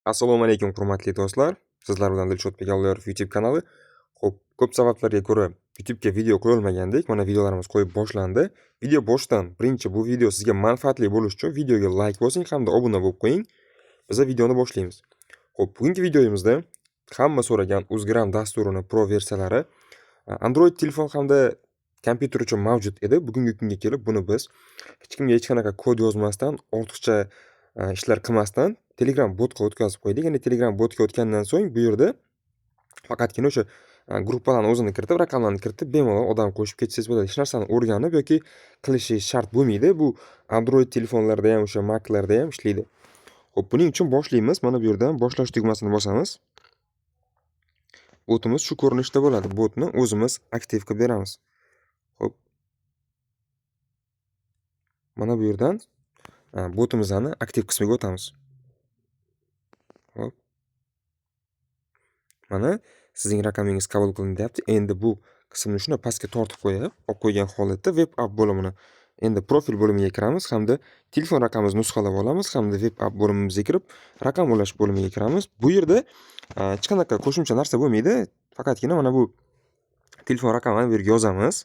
Assalomu alaykum hurmatli do'stlar. Sizlar bilan Dilshod Begalloyev YouTube kanali. Xo'p, ko'p sabablarga ko'ra YouTube'ga video qo'yilmagandek, mana videolarimiz qo'yib boshlandi. Video boshidan birinchi bu video sizga manfaatli bo'lishi uchun videoga like bosing hamda obuna bo'lib qo'ying. Biz videoni boshlaymiz. Xo'p, bugungi videomizda hamma so'ragan Uzgram dasturining pro versiyalari Android telefon hamda kompyuter uchun mavjud edi. Bugungi kunga kelib buni biz hech kimga hech qanaqa kod yozmasdan, ortiqcha ishlar qilmasdan Telegram botga o'tkazib qo'ydik. Ya'ni Telegram botga o'tgandan so'ng bu yerda faqatgina o'sha gruppalarni o'zini kiritib, raqamlarni kiritib, bemalol odam qo'shib ketsangiz bo'ladi. Hech narsani o'rganib yoki qilishingiz shart bo'lmaydi. Bu Android telefonlarda ham, o'sha Mac'larda ham ishlaydi. Xo'p, buning uchun boshlaymiz. Mana bu yerdan boshlash tugmasini bosamiz. Botimiz shu ko'rinishda bo'ladi. Botni o'zimiz aktiv qilib beramiz. Xo'p. Mana bu yerdan botimizni aktiv qismiga o'tamiz. Hop. Mana sizning raqamingiz qabul qilindi deyapti. Endi bu qismni shuna pastga tortib qo'yib, olib qo'ygan holatda web app bo'limini endi profil bo'limiga kiramiz hamda telefon raqamimizni nusxalab olamiz hamda web app bo'limimizga kirib, raqam ulash bo'limiga kiramiz. Bu yerda hech qanaqa qo'shimcha narsa bo'lmaydi. Faqatgina mana bu telefon raqamini bu yerga yozamiz.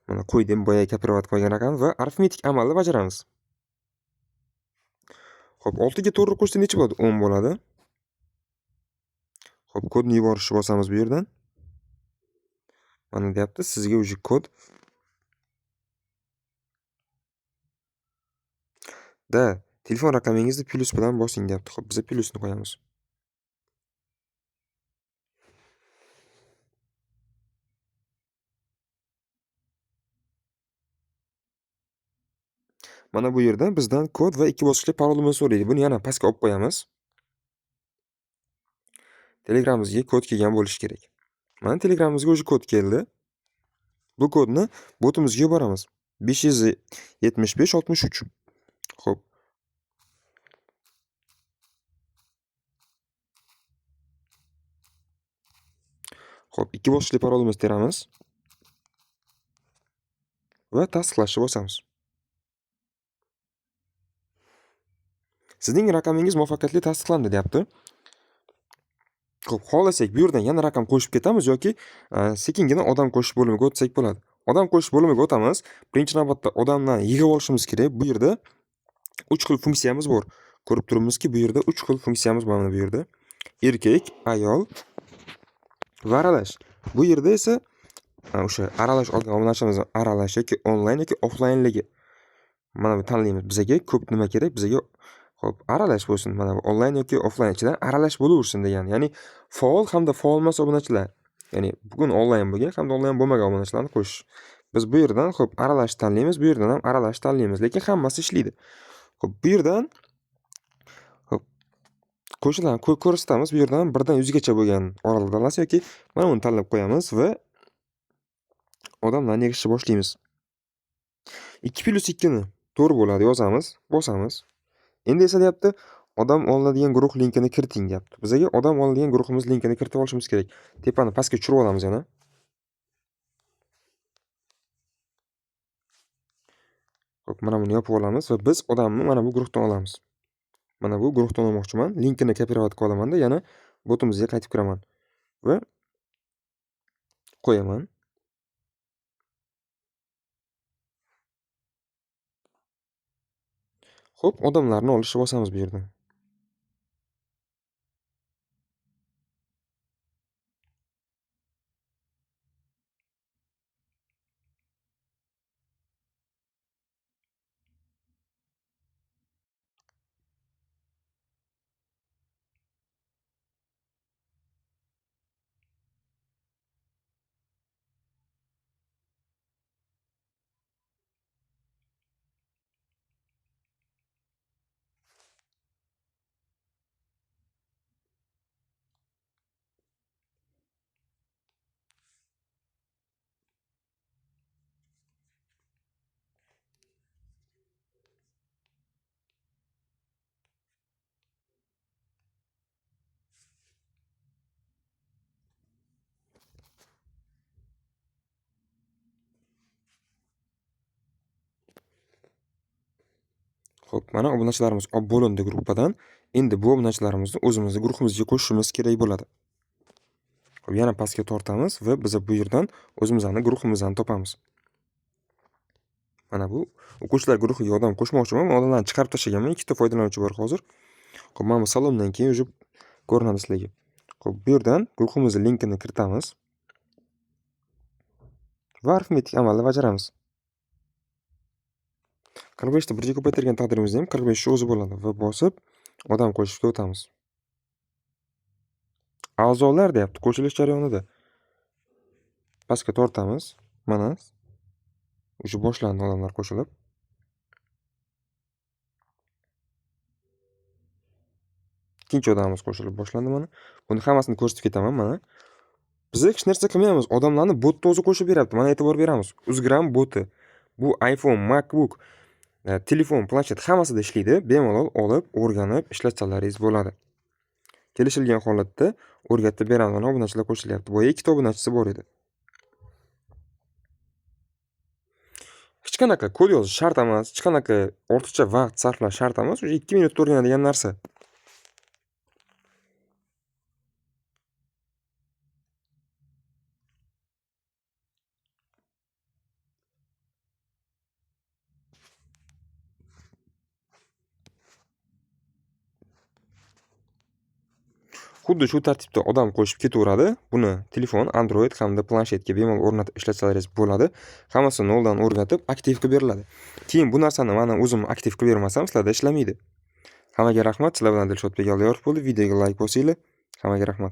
Mana qo'ydim, boya kopirovat qilgan raqam va arifmetik amalni bajaramiz. Xo'p, 6 ga to'g'ri qo'shsa necha bo'ladi? 10 bo'ladi. Xo'p, kodni yuborishni bosamiz bu yerdan. Mana deyapti, sizga uje kod telefon raqamingizni plus bilan bosing deyapti. Xo'p, biz plusni qo'yamiz. Mana bu yerda bizdan kod va 2 bosqichli parolimizni so'raydi. Buni yana pastga olib qo'yamiz. Telegramimizga kod kelgan bo'lishi kerak. Mana Telegramimizga uje kod keldi. Bu kodni botimizga yuboramiz. 57563. Xo'p. Xo'p, 2 bosqichli parolimizni teramiz va tasdiqlashni bosamiz. Sizning raqamingiz muvaffaqiyatli tasdiqlandi deyapti. Xo'p, xohlasak bu yerdan yana raqam qo'shib ketamiz yoki sekingina odam qo'shish bo'limiga o'tsak bo'ladi. Odam qo'shish bo'limiga o'tamiz. Birinchi navbatda odamlarni yig'ib olishimiz kerak. Bu yerda 3 xil funksiyamiz bor. Ko'rib turibmizki, bu yerda 3 xil funksiyamiz bor mana bu yerda. Erkak, ayol va aralash. Bu yerda esa o'sha aralash olgan obunachilarimizni aralash yoki onlayn yoki offlaynligi. Mana bu tanlaymiz. Bizga ko'p nima kerak? Bizga xo'p, aralash bo'lsin. Mana bu onlayn yoki offlayn ichidan aralash bo'laversin degan. Ya'ni faol hamda faol emas obunachilar. Ya'ni bugun onlayn bo'lgan hamda onlayn bo'lmagan obunachilarni qo'shish. Biz bu yerdan xo'p, aralash tanlaymiz, bu yerdan ham aralash tanlaymiz, lekin hammasi ishlaydi. Xo'p, bu yerdan xo'p, qo'shilani ko'rsatamiz. Bu yerdan 1 dan 100 gacha bo'lgan oraliq tanlasa yoki mana buni tanlab qo'yamiz va odamlarni yig'ishni boshlaymiz. 2 + 2 ni to'g'ri bo'ladi yozamiz, bosamiz. Endi esa deyapti, odam olinadigan guruh linkini kiriting deyapti. Bizga odam olinadigan guruhimiz linkini kiritib olishimiz kerak. Tepani pastga tushirib olamiz yana. Xo'p, mana buni yopib olamiz va biz odamni mana bu guruhdan olamiz. Mana bu guruhdan olmoqchiman. Linkini kopirovat qilib olaman-da, yana botimizga qaytib kiraman va qo'yaman. Xo'p, odamlarni olishni bosamiz bu yerdan. Xo'p, mana obunachilarimiz olib bo'lindi gruppadan. Endi bu obunachilarimizni o'zimizni guruhimizga qo'shishimiz kerak bo'ladi. Xo'p, yana pastga tortamiz va biz bu yerdan o'zimizning guruhimizni topamiz. Mana bu o'quvchilar guruhiga odam qo'shmoqchiman. Men odamlarni chiqarib tashlaganman. Ikkita foydalanuvchi bor hozir. Xo'p, mana bu salomdan keyin o'zi ko'rinadi sizlarga. Xo'p, bu yerdan guruhimizning linkini kiritamiz. Va arifmetik amalni bajaramiz. 45 ta birga ko'paytirgan taqdirimizda ham 45 o'zi bo'ladi va bosib odam qo'shishga o'tamiz. A'zolar deyapti qo'shilish jarayonida. Pastga tortamiz. Mana o'sha boshlandi odamlar qo'shilib. Ikkinchi odamimiz qo'shilib boshlandi mana. Buni hammasini ko'rsatib ketaman mana. Biz hech narsa qilmaymiz. Odamlarni botni o'zi qo'shib beryapti. Mana e'tibor beramiz. Uzgram boti. Bu iPhone, MacBook, telefon, planshet hammasida ishlaydi. Bemalol olib, o'rganib ishlatsalaringiz bo'ladi. Kelishilgan holatda o'rgatib beramiz. Mana obunachilar qo'shilyapti. Boya 2 ta obunachisi bor edi. Hech qanaqa kod yozish shart emas, hech qanaqa ortiqcha vaqt sarflash shart emas. O'sha 2 minutda o'rganadigan narsa. Xuddi shu tartibda odam qo'shib ketaveradi. Buni telefon, Android hamda planshetga bemalol o'rnatib ishlatsalaringiz bo'ladi. Hammasini noldan o'rgatib aktiv qilib beriladi. Keyin bu narsani mana o'zim aktiv qilib bermasam, sizlarda ishlamaydi. Hammaga rahmat. Sizlar bilan Dilshod Begaldiyorov bo'ldi. Videoga like bosinglar. Hammaga rahmat.